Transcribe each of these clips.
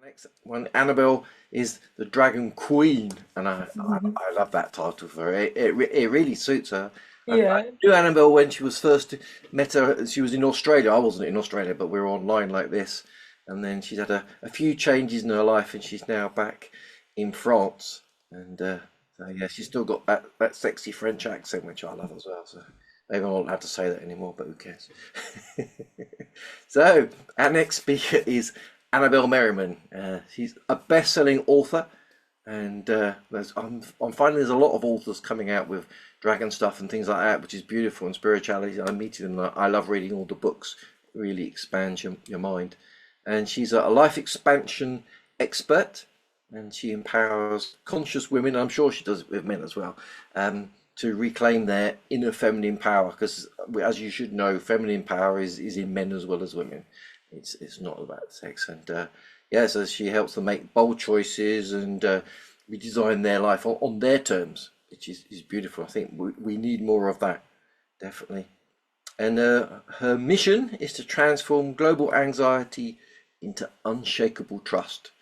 Next one, Annabelle is the Dragon Queen, and I love that title for her. It really suits her. I Yeah. knew Annabelle when she was first met her. She was in Australia. I wasn't in Australia, but we were online like this. And then she's had a few changes in her life, and she's now back in France. And so yeah, she's still got that sexy French accent, which I love as well. So maybe I'm not allowed to say that anymore, but who cares? So our next speaker is Annabelle Merriman. She's a best-selling author, and I'm finding there's a lot of authors coming out with dragon stuff and things like that, which is beautiful, and spirituality. I'm meeting them. I love reading all the books. It really expands your mind. And she's a life expansion expert, and she empowers conscious women. I'm sure she does it with men as well. To reclaim their inner feminine power, because as you should know, feminine power is in men as well as women. It's not about sex, and yeah, so she helps them make bold choices and redesign their life on their terms, which is beautiful. I think we need more of that, definitely. And her mission is to transform global anxiety into unshakable trust.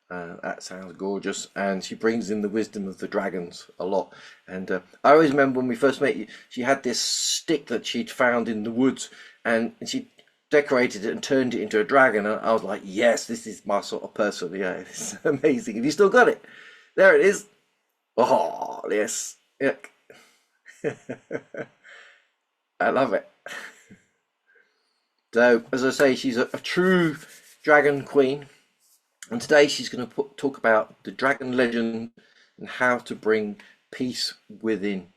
That sounds gorgeous, and she brings in the wisdom of the dragons a lot. And I always remember when we first met you, she had this stick that she'd found in the woods, and she decorated it and turned it into a dragon. And I was like, yes, this is my sort of person. Yeah, it's amazing. Have you still got it? There it is. Oh, yes. Yeah. I love it. So, as I say, she's a true dragon queen. And today she's going to talk about the dragon legend and how to bring peace within.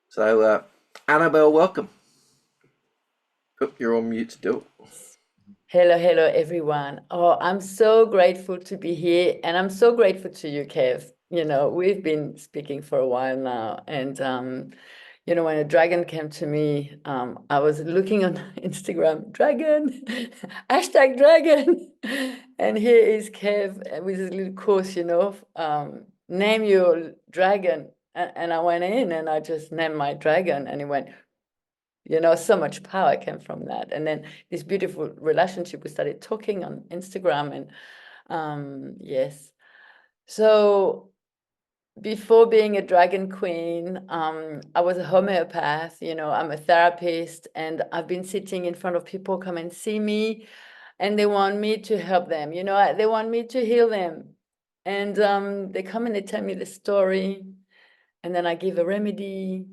So, Annabelle, welcome. Oh, you're on mute still. Hello, hello, everyone. Oh, I'm so grateful to be here, and I'm so grateful to you, Kev. We've been speaking for a while now, and when a dragon came to me, I was looking on Instagram, dragon, hashtag dragon, and here is Kev with his little course, name your dragon, and I went in and I just named my dragon, and it went. So much power came from that. And then this beautiful relationship, we started talking on Instagram. And yes. So before being a dragon queen, I was a homeopath. I'm a therapist, and I've been sitting in front of people come and see me, and they want me to help them. They want me to heal them. And they come and they tell me the story, and then I give a remedy.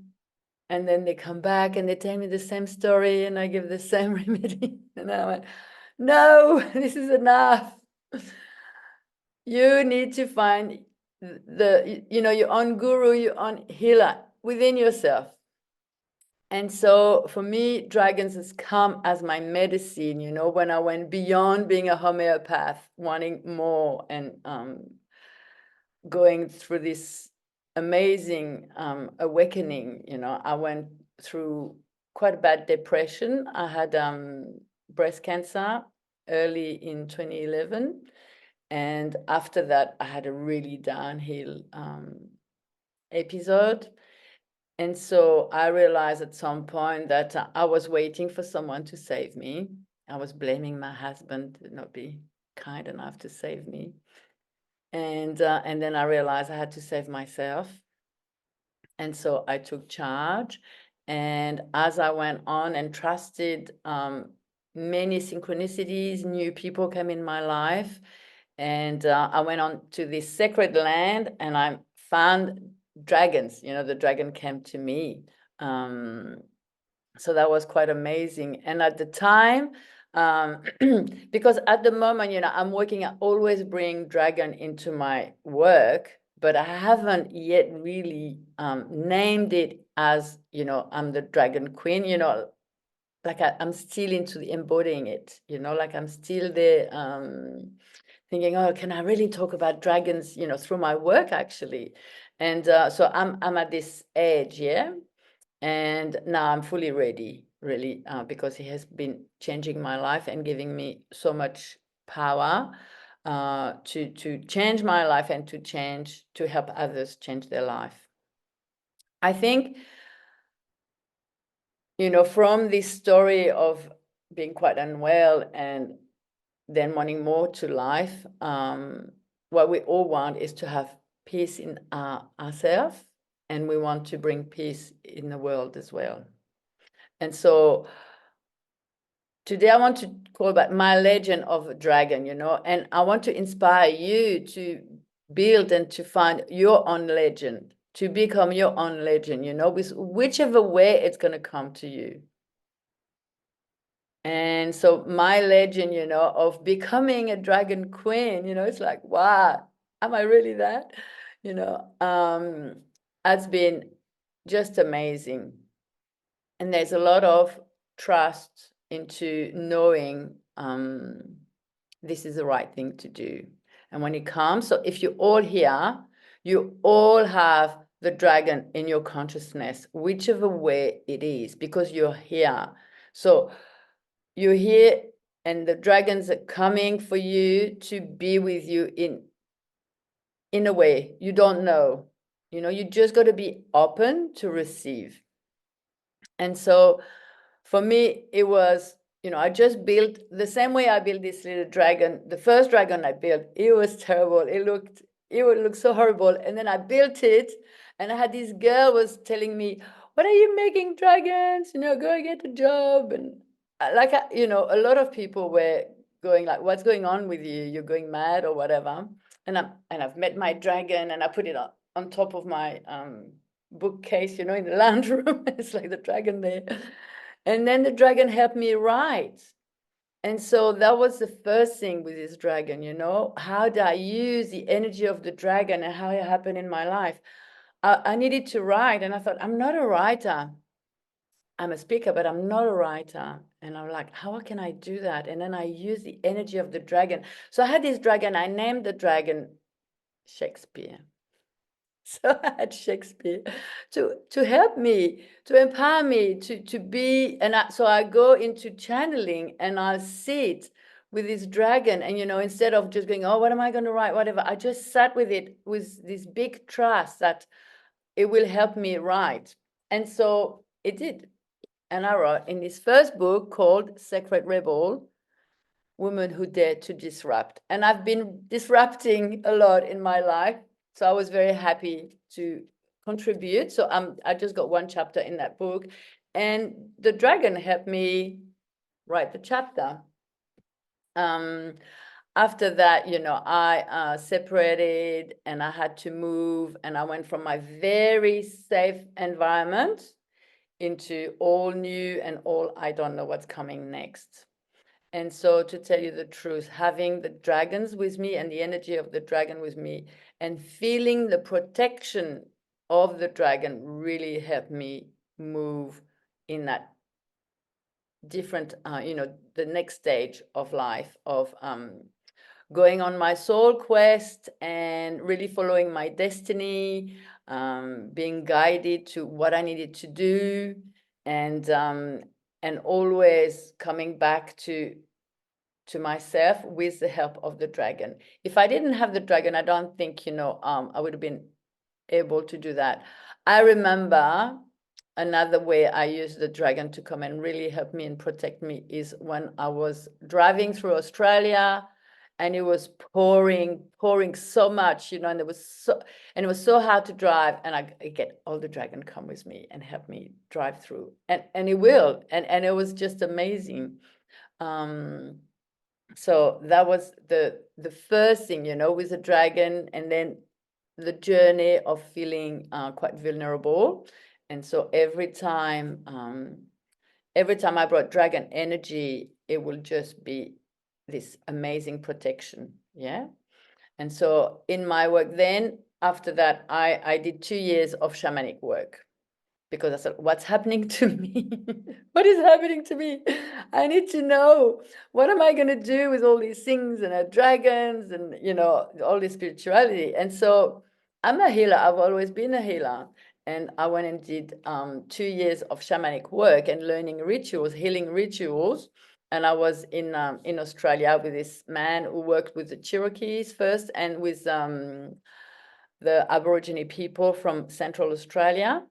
And then they come back and they tell me the same story, and I give the same remedy. And I went, no, this is enough. You need to find your own guru, your own healer within yourself. And so for me, dragons has come as my medicine, when I went beyond being a homeopath, wanting more, and going through this amazing awakening. I went through quite a bad depression. I had breast cancer early in 2011, and after that I had a really downhill episode. And so I realized at some point that I was waiting for someone to save me. I was blaming my husband to not be kind enough to save me. And then I realized I had to save myself. And so I took charge. And as I went on and trusted, many synchronicities, new people came in my life. And I went on to this sacred land, and I found dragons. The dragon came to me. So that was quite amazing. And at the time, because at the moment, I'm working, I always bring dragon into my work, but I haven't yet really named it as, I'm the dragon queen, like I'm still into the embodying it, like I'm still there thinking, oh, can I really talk about dragons, through my work actually? And so I'm at this age, yeah. And now I'm fully ready, really, because he has been changing my life and giving me so much power to change my life and to help others change their life. I think, from this story of being quite unwell and then wanting more to life, what we all want is to have peace in ourselves, and we want to bring peace in the world as well. And so today I want to call back my legend of a dragon, and I want to inspire you to build and to find your own legend, to become your own legend, with whichever way it's going to come to you. And so my legend, of becoming a dragon queen, it's like, wow, am I really that? Has been just amazing. And there's a lot of trust into knowing this is the right thing to do. And when it comes, so if you're all here, you all have the dragon in your consciousness, whichever way it is, because you're here. So you're here, and the dragons are coming for you to be with you in a way you don't know. You just got to be open to receive. And so for me, it was, I just built the same way I built this little dragon. The first dragon I built, it was terrible. It would look so horrible. And then I built it, and I had this girl was telling me, "What are you making dragons? Go and get a job." And a lot of people were going like, "What's going on with you? You're going mad or whatever." And I've met my dragon, and I put it on top of my bookcase, in the lounge room. It's like the dragon there. And then the dragon helped me write. And so that was the first thing with this dragon, how do I use the energy of the dragon and how it happened in my life? I needed to write, and I thought, I'm not a writer. I'm a speaker, but I'm not a writer. And I'm like, how can I do that? And then I use the energy of the dragon. So I had this dragon, I named the dragon Shakespeare. So I had Shakespeare to help me, to empower me, to be, and so I go into channeling, and I'll sit with this dragon, and instead of just going, oh, what am I going to write, whatever, I just sat with it with this big trust that it will help me write. And so it did. And I wrote in this first book called Sacred Rebel, Women Who Dare to Disrupt. And I've been disrupting a lot in my life. So I was very happy to contribute. So I just got one chapter in that book. And the dragon helped me write the chapter. After that, I separated, and I had to move, and I went from my very safe environment into all new and all I don't know what's coming next. And so, to tell you the truth, having the dragons with me and the energy of the dragon with me and feeling the protection of the dragon really helped me move in that different, the next stage of life of going on my soul quest and really following my destiny, being guided to what I needed to do, and always coming back to myself with the help of the dragon. If I didn't have the dragon, I don't think, I would have been able to do that. I remember another way I used the dragon to come and really help me and protect me is when I was driving through Australia, and it was pouring so much, and it was so hard to drive, and I get all the dragon come with me and help me drive through, and it will, and it was just amazing. So that was the first thing, with the dragon, and then the journey of feeling quite vulnerable. And so every time I brought dragon energy, it will just be this amazing protection. Yeah. And so in my work then, after that, I did 2 years of shamanic work, because I thought, what's happening to me? What is happening to me? I need to know, what am I going to do with all these things and dragons and, all this spirituality? And so I'm a healer. I've always been a healer. And I went and did 2 years of shamanic work and learning rituals, healing rituals. And I was in Australia with this man who worked with the Cherokees first, and with the Aborigine people from Central Australia.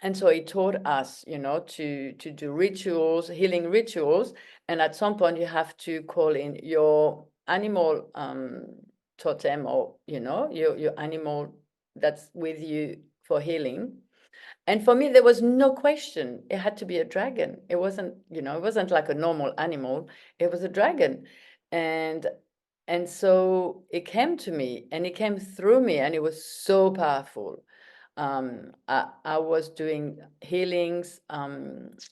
And so he taught us, to do rituals, healing rituals. And at some point, you have to call in your animal totem, or, you know, your animal that's with you for healing. And for me, there was no question. It had to be a dragon. It wasn't, you know, it wasn't like a normal animal. It was a dragon. And so it came to me, and it came through me, and it was so powerful. I was doing healings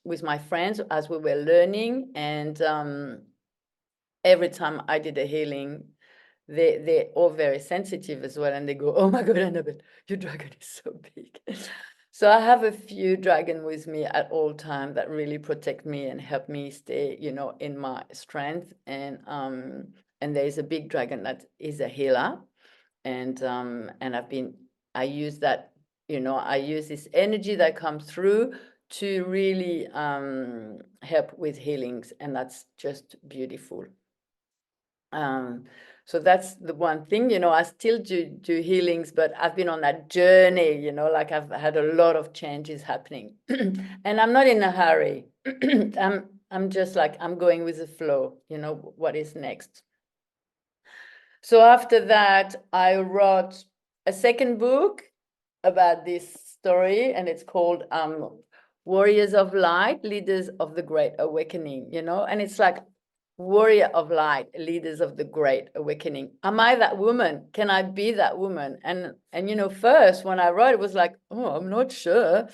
with my friends as we were learning, and every time I did a healing, they're all very sensitive as well, and they go, "Oh my God, Annabelle, your dragon is so big." So I have a few dragon with me at all time that really protect me and help me stay, you know, in my strength. And there is a big dragon that is a healer, and I use that, you know, I use this energy that comes through to really help with healings, and that's just beautiful. So that's the one thing, you know, I still do healings, but I've been on that journey, you know, like I've had a lot of changes happening. And I'm not in a hurry. I'm just like, I'm going with the flow, you know, what is next. So after that, I wrote a second book about this story, and it's called Warriors of Light, Leaders of the Great Awakening, you know, and it's like warrior of light, leaders of the great awakening. Am I that woman? Can I be that woman? And you know, first when I wrote, it was like, oh, I'm not sure.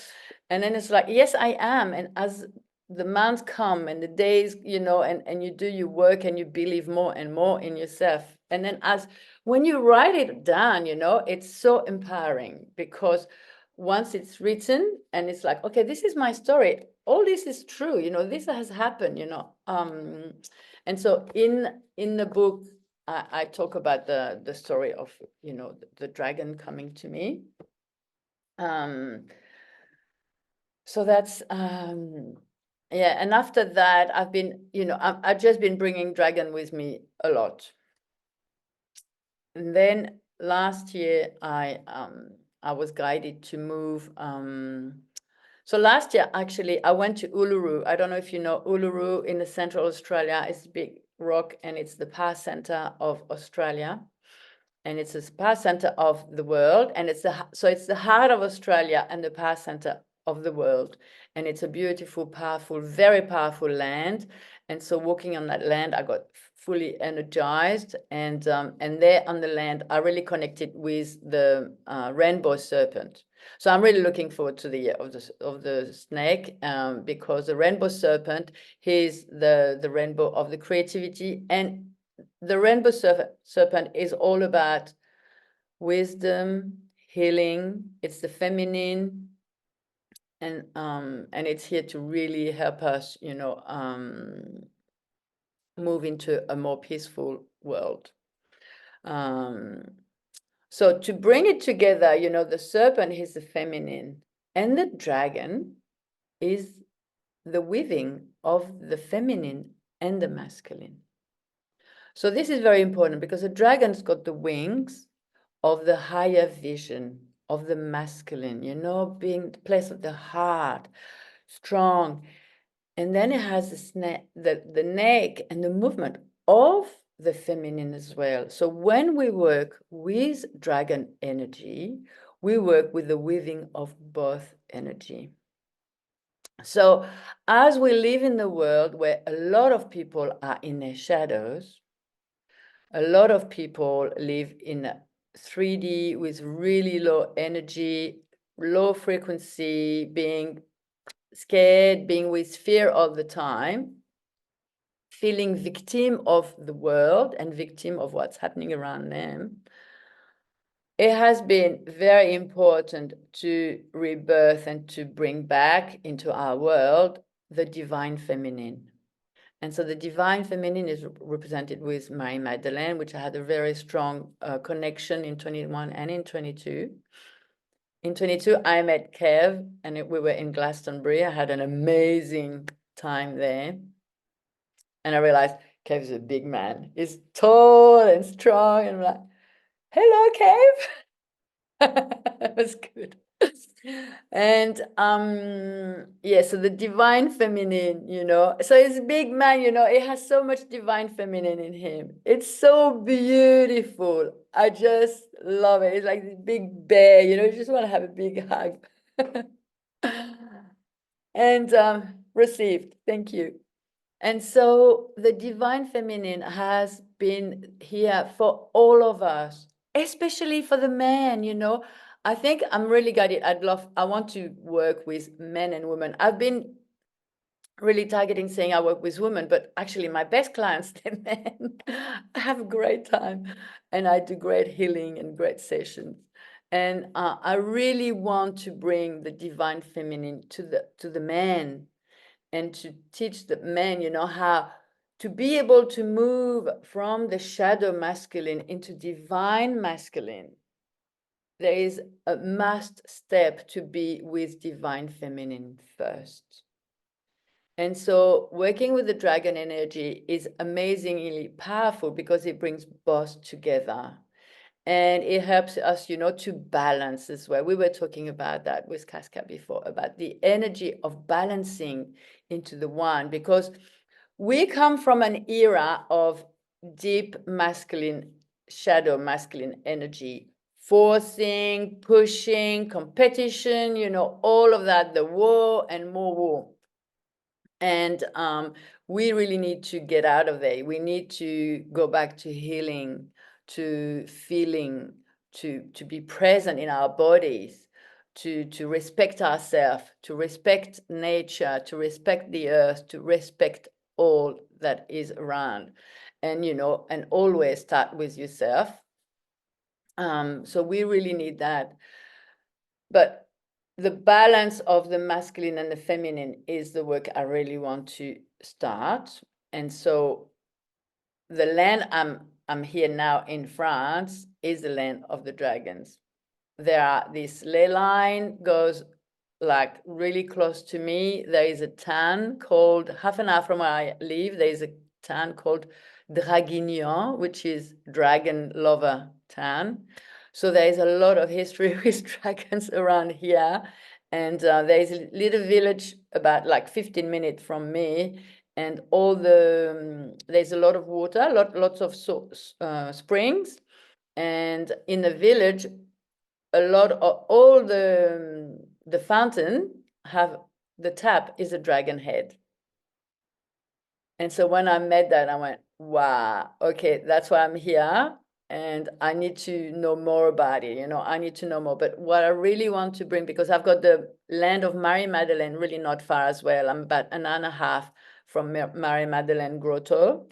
And then it's like, yes, I am. And as the months come and the days, you know, and you do your work and you believe more and more in yourself. And then as when you write it down, you know, it's so empowering, because once it's written and it's like, okay, this is my story. All this is true, you know, this has happened, you know. And so in the book, I talk about the story of, you know, the dragon coming to me. So that's yeah. And after that, I've been, you know, I've just been bringing dragon with me a lot. And then last year, I was guided to move. So last year, actually, I went to Uluru. I don't know if you know Uluru in the central Australia. It's a big rock, and it's the power center of Australia, and it's the power center of the world, and it's the heart of Australia and the power center of the world. And it's a beautiful, powerful, very powerful land. And so walking on that land, I got fully energized, and there on the land, I really connected with the rainbow serpent. So I'm really looking forward to the year of the snake, because the rainbow serpent is the rainbow of the creativity, and the rainbow serpent is all about wisdom, healing. It's the feminine, and it's here to really help us, you know, move into a more peaceful world. So to bring it together, you know, the serpent is the feminine, and the dragon is the weaving of the feminine and the masculine. So this is very important, because the dragon's got the wings of the higher vision of the masculine, you know, being the place of the heart, strong. And then it has the neck and the movement of the feminine as well. So when we work with dragon energy, we work with the weaving of both energy. So as we live in the world where a lot of people are in their shadows, a lot of people live in 3D with really low energy, low frequency, being scared, being with fear all the time, feeling victim of the world and victim of what's happening around them. It has been very important to rebirth and to bring back into our world the divine feminine. And so the divine feminine is represented with Marie Magdalene, which I had a very strong connection in 21 and in 22. In 22, I met Kev, and we were in Glastonbury. I had an amazing time there. And I realized Kev is a big man. He's tall and strong. And I'm like, hello, Kev. It was good. And yeah, so the divine feminine, so it's a big man, it has so much divine feminine in him. It's so beautiful. I just love it. It's like this big bear, you just want to have a big hug. And received. Thank you. And so the divine feminine has been here for all of us, especially for the men, I think I'm really guided. I want to work with men and women. I've been really targeting saying I work with women, but actually my best clients, they're men. I have a great time and I do great healing and great sessions. And I really want to bring the divine feminine to the men, and to teach the men, how to be able to move from the shadow masculine into divine masculine. There is a must step to be with divine feminine first. And so working with the dragon energy is amazingly powerful because it brings both together. And it helps us, to balance as well. We were talking about that with Casca before, about the energy of balancing into the one, because we come from an era of deep masculine, shadow masculine energy, forcing, pushing, competition, all of that, the war and more war. And we really need to get out of there. We need to go back to healing, to feeling, to be present in our bodies, to respect ourselves, to respect nature, to respect the earth, to respect all that is around. And, and always start with yourself. So we really need that. But the balance of the masculine and the feminine is the work I really want to start. And so the land I'm here now in France is the land of the dragons. This ley line goes like really close to me. There is a town called, half an hour from where I live, there is a town called Draguignan, which is dragon lover town. So there is a lot of history with dragons around here. And there is a little village about like 15 minutes from me. And there's a lot of water, lots of springs. And in the village, a lot of all the fountain have, the tap is a dragon head. And so when I met that, I went, wow, okay, that's why I'm here. And I need to know more about it. I need to know more. But what I really want to bring, because I've got the land of Marie-Madeleine really not far as well. I'm about an hour and a half from Marie-Madeleine Grotto.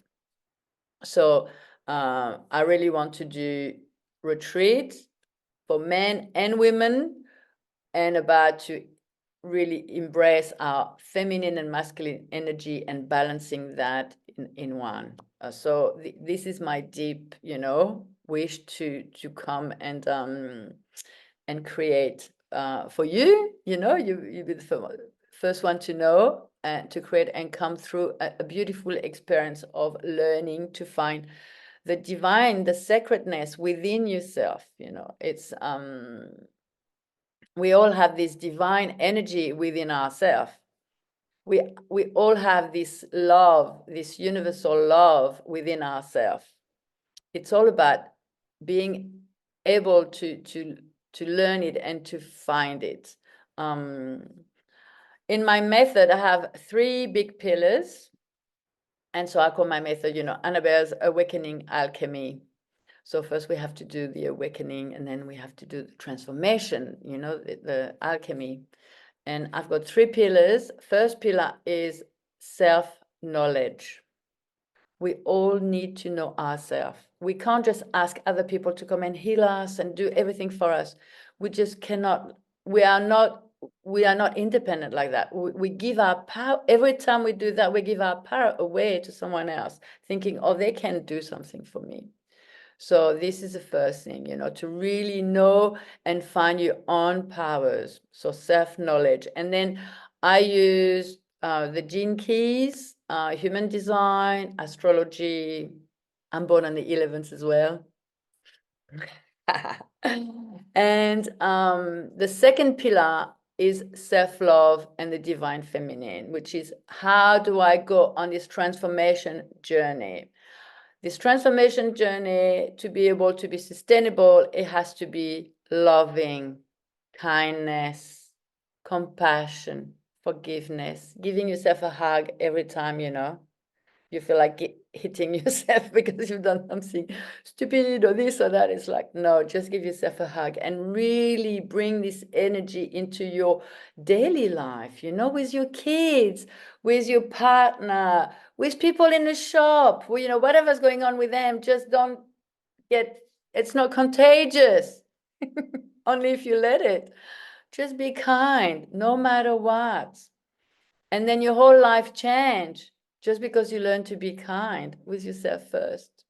So I really want to do retreats for men and women, and about to really embrace our feminine and masculine energy and balancing that in one. So this is my deep, wish to come and create for you. You be the first one to know and to create and come through a beautiful experience of learning to find the divine, the sacredness within yourself. It's we all have this divine energy within ourselves. We all have this love, this universal love within ourselves. It's all about being able to learn it and to find it. In my method, I have 3 big pillars. And so I call my method, Annabelle's Awakening Alchemy. So first we have to do the awakening, and then we have to do the transformation, the alchemy. And I've got 3 pillars. First pillar is self-knowledge. We all need to know ourselves. We can't just ask other people to come and heal us and do everything for us. We just cannot. We are not independent like that. We give our power. Every time we do that, we give our power away to someone else, thinking, oh, they can do something for me. So this is the first thing, to really know and find your own powers. So self-knowledge. And then I use the gene keys, human design, astrology. I'm born on the 11th as well. And the second pillar is self-love and the divine feminine, which is how do I go on this transformation journey? This transformation journey, to be able to be sustainable, it has to be loving, kindness, compassion, forgiveness, giving yourself a hug every time, you feel like hitting yourself because you've done something stupid or this or that. It's like, no, just give yourself a hug and really bring this energy into your daily life, with your kids, with your partner, with people in the shop, whatever's going on with them. Just don't it's not contagious. Only if you let it. Just be kind, no matter what. And then your whole life change just because you learn to be kind with yourself first.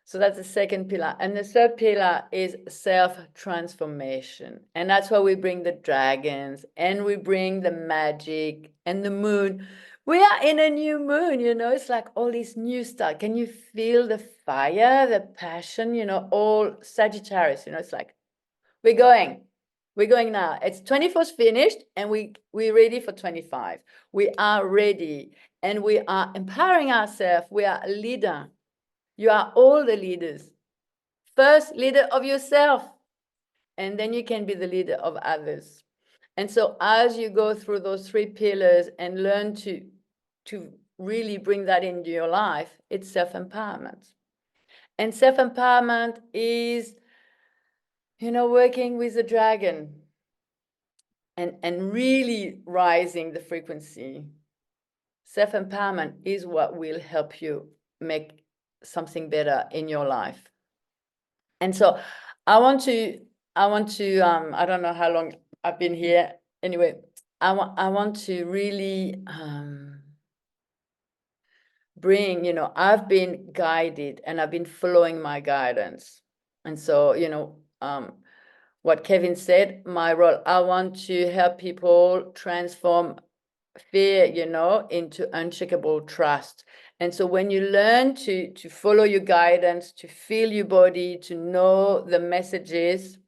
So that's the second pillar. And the third pillar is self-transformation. And that's why we bring the dragons and we bring the magic and the moon. We are in a new moon, it's like all this new stuff. Can you feel the fire, the passion, all Sagittarius, it's like, we're going. We're going now. It's 24th finished and we're ready for 25. We are ready and we are empowering ourselves. We are a leader. You are all the leaders. First, leader of yourself, and then you can be the leader of others. And so as you go through those three pillars and learn to really bring that into your life, it's self-empowerment. And self-empowerment is, working with the dragon and really rising the frequency. Self-empowerment is what will help you make something better in your life. And so I want to, I don't know how long I've been here. Anyway, I want to really bring, I've been guided and I've been following my guidance. And so, what Kevin said, my role, I want to help people transform fear, into unshakable trust. And so when you learn to follow your guidance, to feel your body, to know the messages,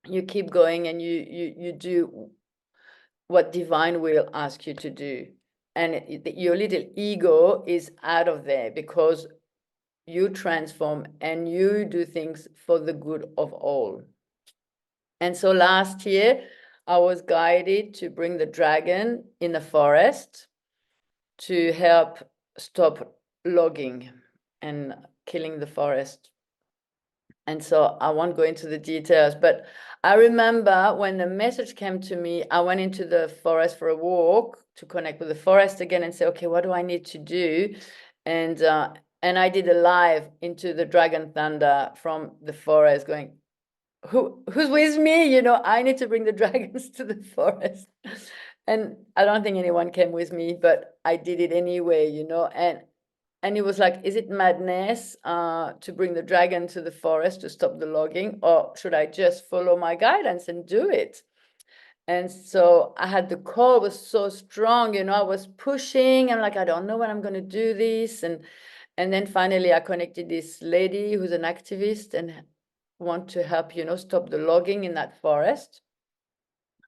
you keep going and you do what divine will ask you to do. And your little ego is out of there because you transform and you do things for the good of all. And so last year, I was guided to bring the dragon in the forest to help stop logging and killing the forest. And so I won't go into the details, but I remember when the message came to me, I went into the forest for a walk to connect with the forest again and say, okay, what do I need to do? And I did a live into the dragon thunder from the forest going, who's with me? I need to bring the dragons to the forest. And I don't think anyone came with me, but I did it anyway, and it was like, is it madness to bring the dragon to the forest to stop the logging, or should I just follow my guidance and do it? And so I had the call was so strong, I was pushing. I'm like, I don't know when I'm going to do this. And then finally I connected this lady who's an activist and want to help, stop the logging in that forest.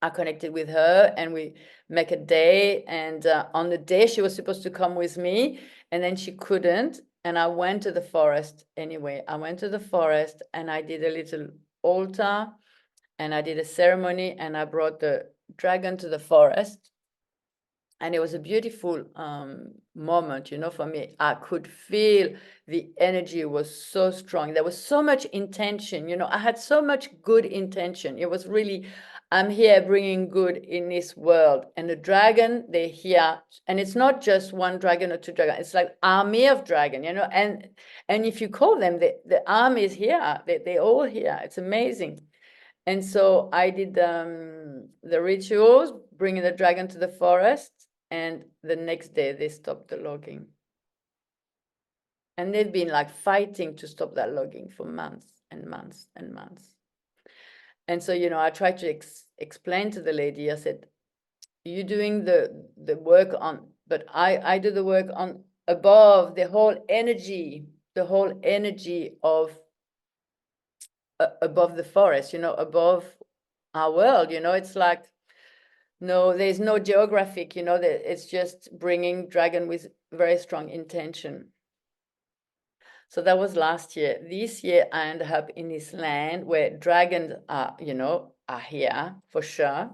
I connected with her and we make a day. And on the day she was supposed to come with me and then she couldn't. And I went to the forest anyway. I went to the forest and I did a little altar and I did a ceremony and I brought the dragon to the forest. And it was a beautiful moment, for me. I could feel the energy was so strong. There was so much intention, I had so much good intention. It was really, I'm here bringing good in this world. And the dragon, they're here. And it's not just one dragon or two dragons. It's like army of dragon, And if you call them, the army is here. They're all here. It's amazing. And so I did the rituals, bringing the dragon to the forest. And the next day they stopped the logging. And they've been like fighting to stop that logging for months and months and months. And so, I tried to explain to the lady, I said, you're doing the work on, but I do the work on above the whole energy of above the forest, you know, above our world, you know. It's like, no, there's no geographic, you know, that it's just bringing dragon with very strong intention. So that was last year. This year, I ended up in this land where dragons are, you know, are here for sure.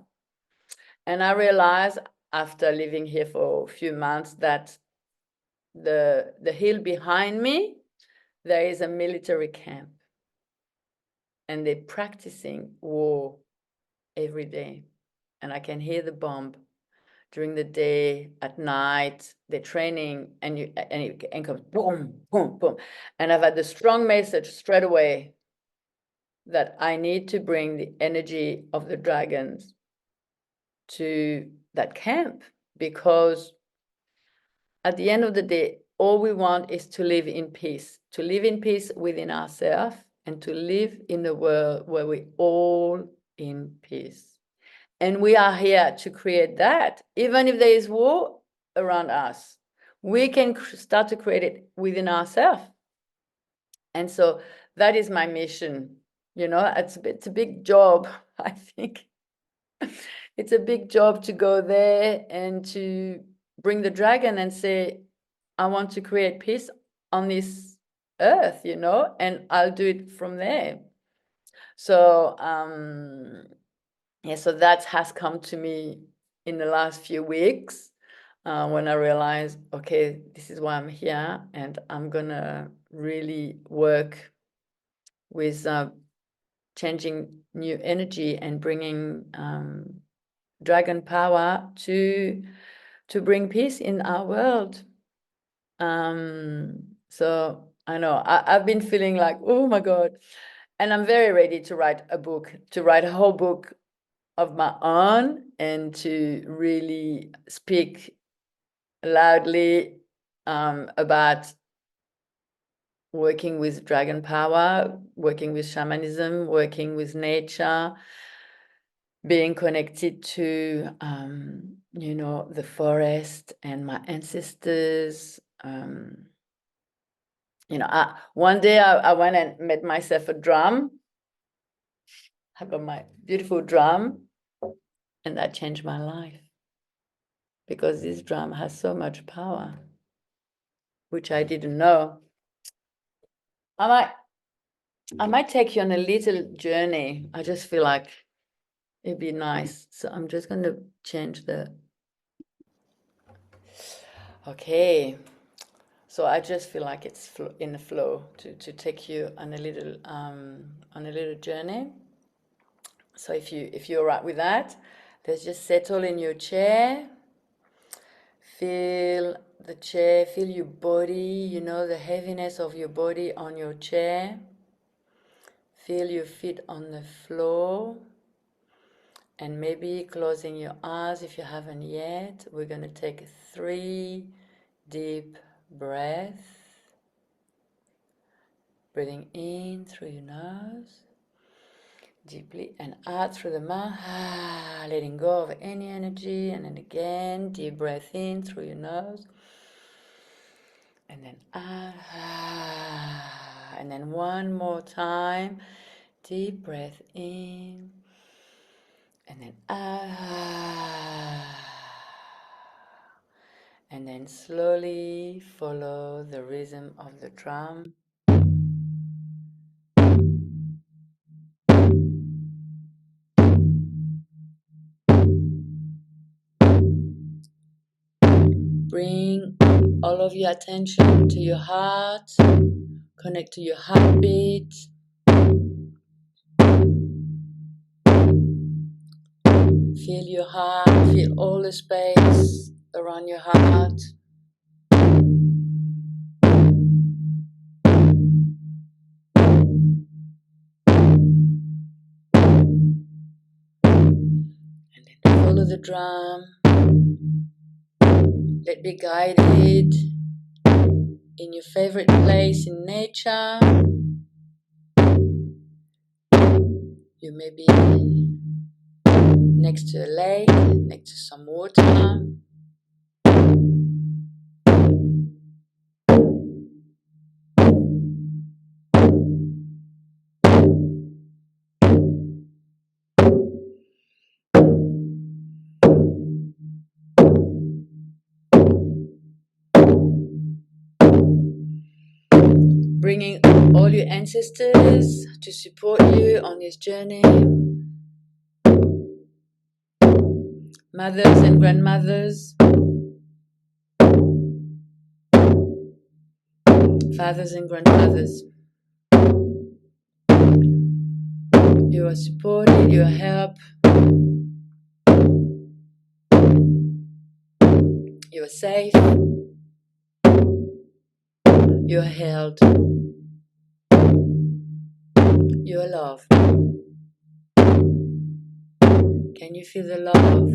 And I realized after living here for a few months that the hill behind me, there is a military camp. And they're practicing war every day. And I can hear the bomb during the day, at night. They're training, and it comes boom, boom, boom. And I've had the strong message straight away that I need to bring the energy of the dragons to that camp, because at the end of the day, all we want is to live in peace within ourselves, and to live in a world where we're all in peace. And we are here to create that. Even if there is war around us, we can start to create it within ourselves. And so that is my mission. You know, it's a big job, I think. It's a big job to go there and to bring the dragon and say, I want to create peace on this earth, you know, and I'll do it from there. So, yeah, so that has come to me in the last few weeks, when I realized, okay, this is why I'm here, and I'm gonna really work with changing new energy and bringing dragon power to bring peace in our world. So I know I've been feeling like, oh my God, and I'm very ready to write a whole book of my own, and to really speak loudly about working with dragon power, working with shamanism, working with nature, being connected to you know, the forest and my ancestors. You know, one day I went and made myself a drum. I got my beautiful drum, and that changed my life, because this drum has so much power, which I didn't know. I might take you on a little journey. I just feel like it'd be nice. So I'm just going to change the. Okay. So I just feel like it's in the flow to take you on a little journey. So if you're all right with that, let's just settle in your chair. Feel the chair, feel your body, you know, the heaviness of your body on your chair. Feel your feet on the floor, and maybe closing your eyes if you haven't yet. We're going to take 3 deep breaths. Breathing in through your nose deeply, and out through the mouth, letting go of any energy. And then again, deep breath in through your nose, and then out, and then one more time, deep breath in, and then out, and then slowly follow the rhythm of the drum. Bring all of your attention to your heart. Connect to your heartbeat. Feel your heart. Feel all the space around your heart. And then follow the drum. Let be guided in your favorite place in nature. You may be next to a lake, next to some water. bringing all your ancestors to support you on this journey. Mothers and grandmothers, fathers and grandfathers. You are supported, you are helped, you are safe, you are held, you are loved. Can you feel the love?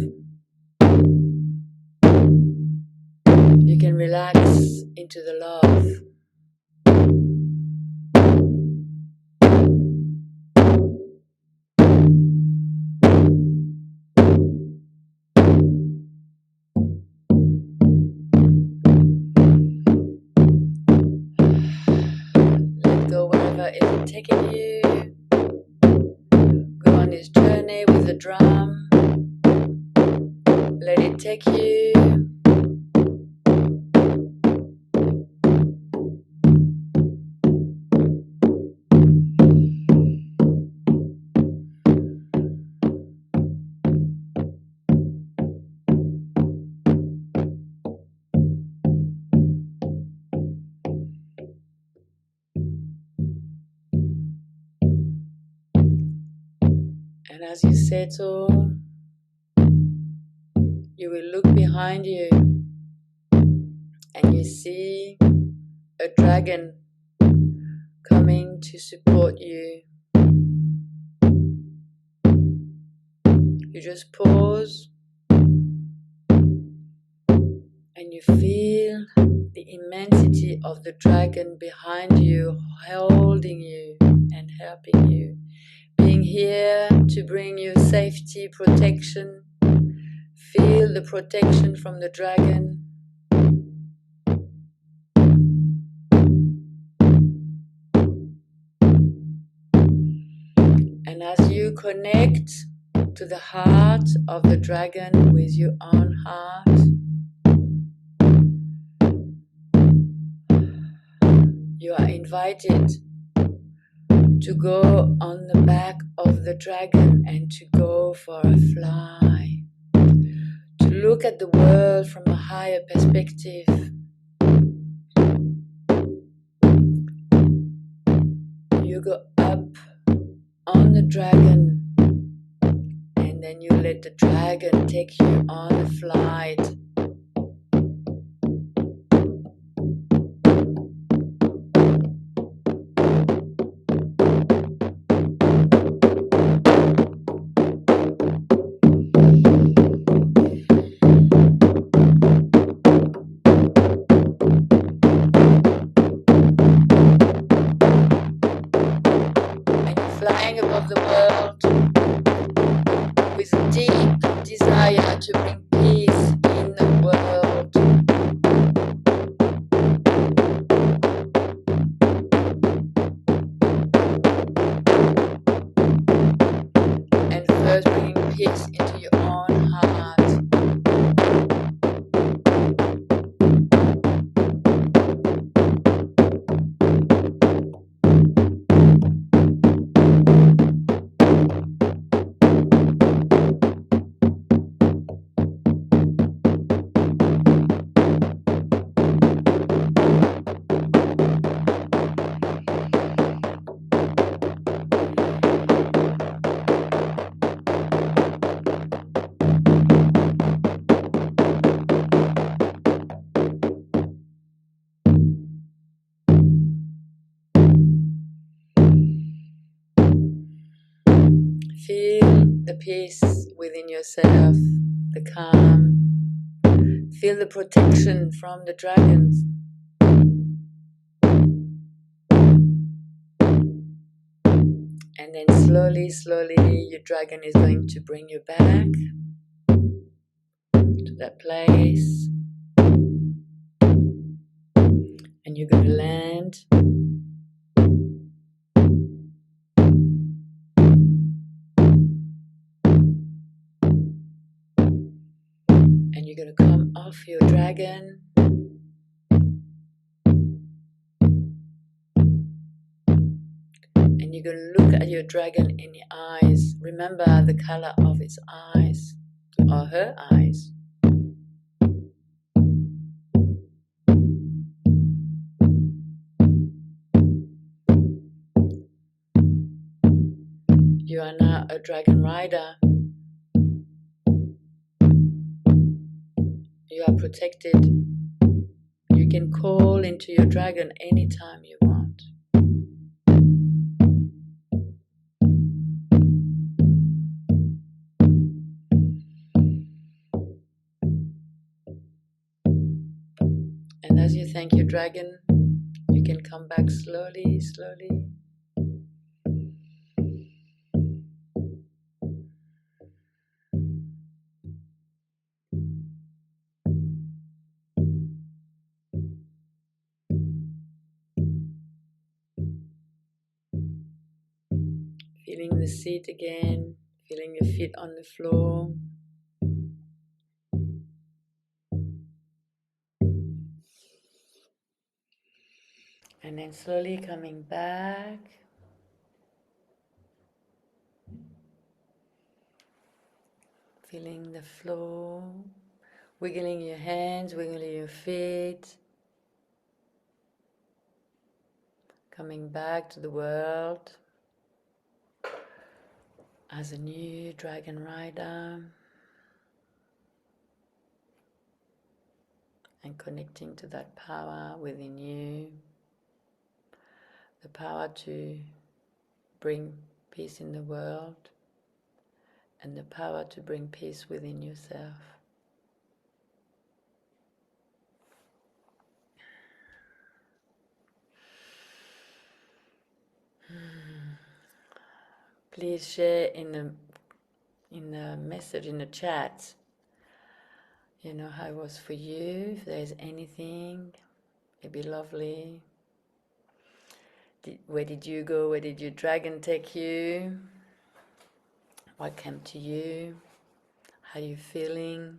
You can relax into the love. Let go wherever it's taking you. Go on this journey with the drum. Let it take you. And as you settle, you will look behind you and you see a dragon coming to support you. You just pause and you feel the immensity of the dragon behind you, holding you and helping you, being here to bring you safety, protection. Feel the protection from the dragon. And as you connect to the heart of the dragon with your own heart, you are invited to go on the back of the dragon and to go for a fly, to look at the world from a higher perspective. You go up on the dragon and then you let the dragon take you on a flight. Flying above the world with a deep desire to bring peace in the world. And first bringing peace into your own heart. Feel the peace within yourself, the calm. Feel the protection from the dragons. And then slowly, slowly, your dragon is going to bring you back to that place. And you're going to land. And you're going to come off your dragon. you're going to look at your dragon in the eyes. Remember the color of its eyes, or her eyes. You are now a dragon rider. You are protected. You can call into your dragon anytime you want. And as you thank your dragon, you can come back slowly, slowly. Feeling the seat again, feeling your feet on the floor. And then slowly coming back. Feeling the floor. Wiggling your hands, wiggling your feet. Coming back to the world as a new dragon rider. And connecting to that power within you. The power to bring peace in the world. And the power to bring peace within yourself. Please share in the message, in the chat, you know, how it was for you. If there's anything, it'd be lovely. Where did you go? Where did your dragon take you? What came to you? How are you feeling?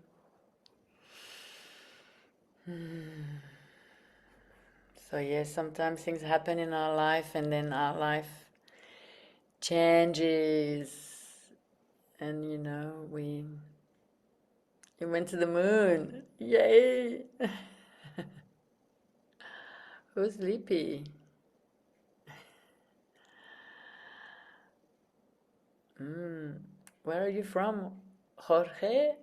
So yes, sometimes things happen in our life and then our life changes. And you know, we went to the moon. Yay! Who's sleepy? Where are you from? Jorge?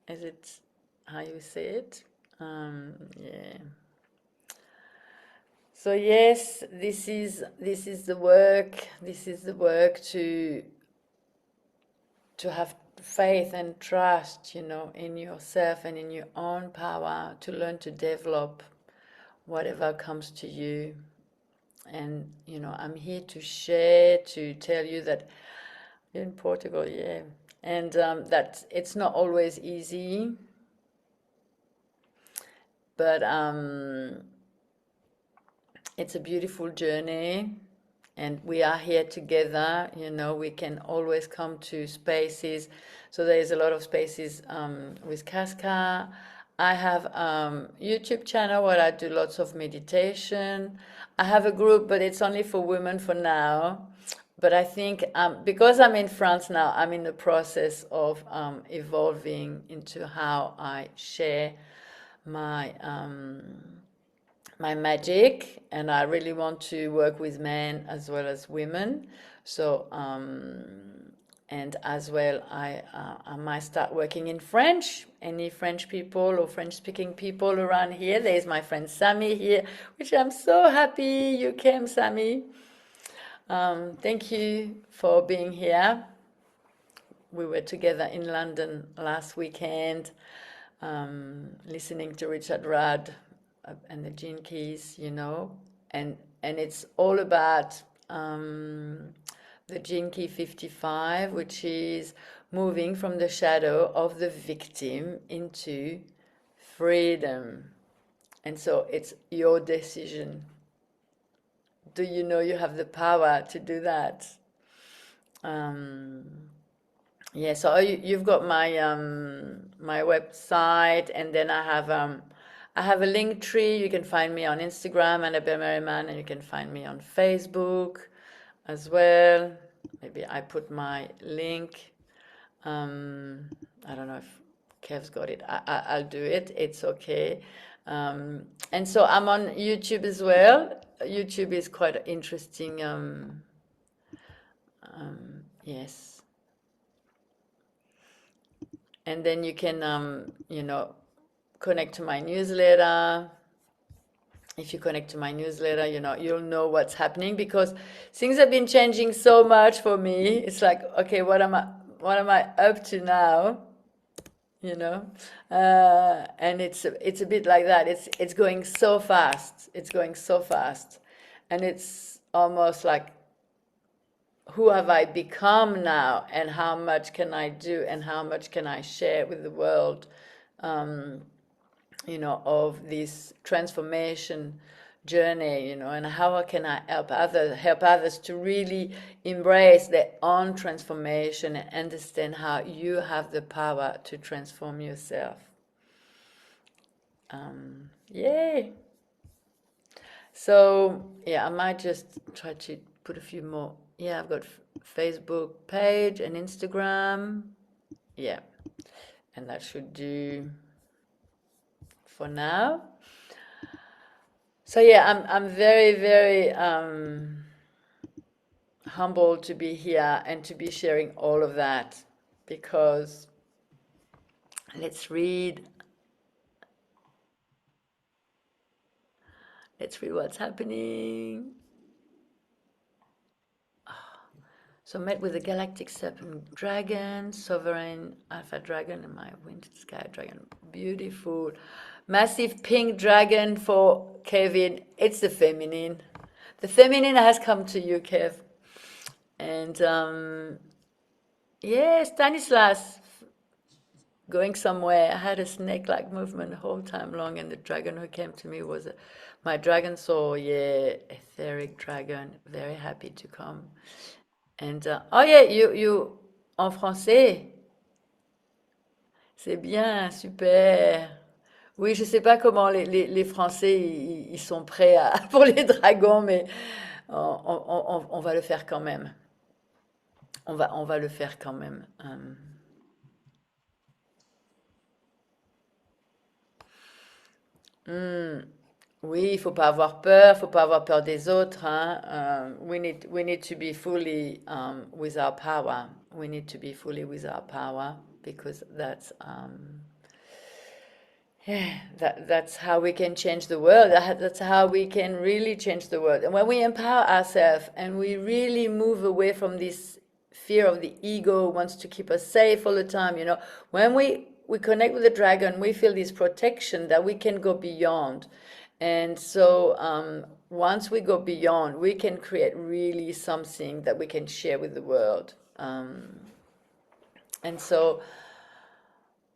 Is it how you say it? Yeah. So yes, this is the work. This is the work to have faith and trust, you know, in yourself and in your own power, to learn to develop whatever comes to you. And you know, I'm here to share, to tell you that in Portugal, yeah, and that it's not always easy, but it's a beautiful journey, and we are here together. You know, we can always come to spaces. So there is a lot of spaces with Casca. I have YouTube channel where I do lots of meditation. I have a group, but it's only for women for now. But I think because I'm in France now, I'm in the process of evolving into how I share my my magic, and I really want to work with men as well as women. So and as well, I might start working in French. Any French people or French-speaking people around here? There's my friend Sammy here, which I'm so happy you came, Sammy. Thank you for being here. We were together in London last weekend, listening to Richard Rudd and the Gene Keys, you know, and it's all about the Gene Key 55, which is moving from the shadow of the victim into freedom. And so it's your decision. Do you know you have the power to do that? Yeah, so you've got my my website, and then I have a link tree. You can find me on Instagram, Annabelle Merriman, and you can find me on Facebook. as well. Maybe I put my link. I don't know if Kev's got it. I'll do it. It's okay. And so I'm on YouTube as well. YouTube is quite interesting. Yes. And then you can, connect to my newsletter. If you connect to my newsletter, you'll know what's happening because things have been changing so much for me. It's like, okay, what am I up to now? You know, and it's a bit like that. It's going so fast. It's going so fast, and it's almost like, who have I become now, and how much can I do, and how much can I share with the world? Of this transformation journey, and how can I help others to really embrace their own transformation and understand how you have the power to transform yourself. Yay! So yeah, I might just try to put a few more. Yeah, I've got Facebook page and Instagram. Yeah, and that should do for now. So yeah, I'm very, very humbled to be here and to be sharing all of that, because let's read what's happening. So met with the galactic serpent dragon, sovereign alpha dragon, and my winged sky dragon. Beautiful. Massive pink dragon for Kevin. It's the feminine. The feminine has come to you, Kev. And yeah, Stanislas going somewhere. I had a snake-like movement the whole time long, and the dragon who came to me was my dragon soul. Yeah, etheric dragon. Very happy to come. And oh yeah, you en français. C'est bien, super. Oui, je sais pas comment les Français ils sont prêts pour les dragons, mais on va le faire quand même. On va le faire quand même. Oui, il faut pas avoir peur des autres, hein. We need to be fully with our power. We need to be fully with our power, because that's how we can change the world. That's how we can really change the world. And when we empower ourselves and we really move away from this fear of the ego wants to keep us safe all the time, when we connect with the dragon, we feel this protection that we can go beyond. And so once we go beyond, we can create really something that we can share with the world. And so,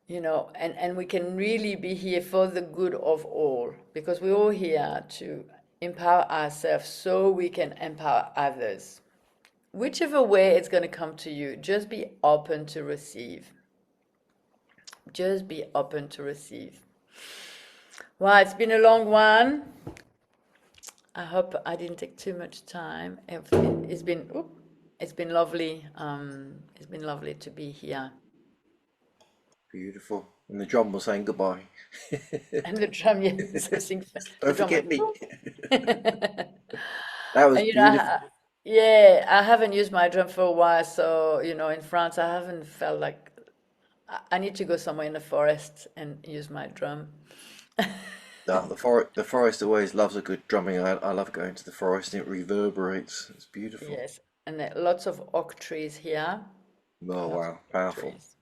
and we can really be here for the good of all, because we're all here to empower ourselves so we can empower others. Whichever way it's going to come to you, just be open to receive. Just be open to receive. Well, it's been a long one. I hope I didn't take too much time. It's been lovely. It's been lovely to be here. Beautiful. And the drum was saying goodbye. And the drum, yes, I think the Don't drum forget went. me. That was And beautiful. yeah, I haven't used my drum for a while, so in France, I haven't felt like I need to go somewhere in the forest and use my drum. The forest always loves a good drumming. I love going to the forest and it reverberates. It's beautiful. Yes, and there are lots of oak trees here. Oh Lots of wow, oak powerful. trees.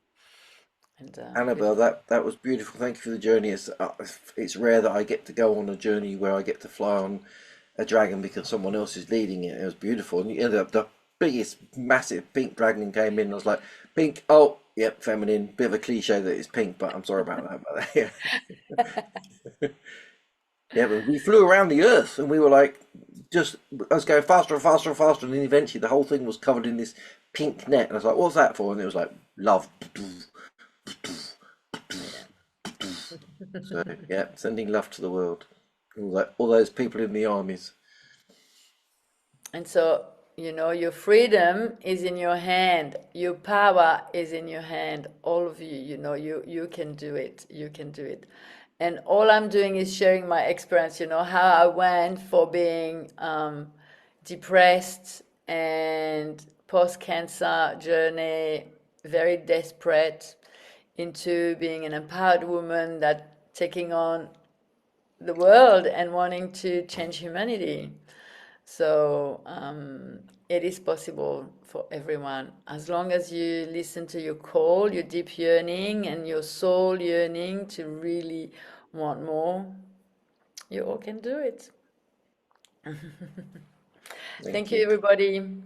And Annabelle, that was beautiful. Thank you for the journey. It's rare that I get to go on a journey where I get to fly on a dragon because someone else is leading it. It was beautiful. And the biggest, massive pink dragon came in. I was like, pink. Oh, yep, feminine. Bit of a cliche that it's pink, but I'm sorry about that. But yeah, yeah. But we flew around the Earth, and we were like, just I was going faster and faster and faster, and then eventually the whole thing was covered in this pink net. And I was like, what's that for? And it was like love. So yeah, sending love to the world. All those people in the armies. And so, You know, your freedom is in your hand. Your power is in your hand. All of you, you know, you can do it. You can do it. And all I'm doing is sharing my experience, you know, how I went for being depressed and post-cancer journey, very desperate, into being an empowered woman that taking on the world and wanting to change humanity. So it is possible for everyone as long as you listen to your call, your deep yearning, and your soul yearning to really want more. You all can do it. Thank Thank you, you. everybody.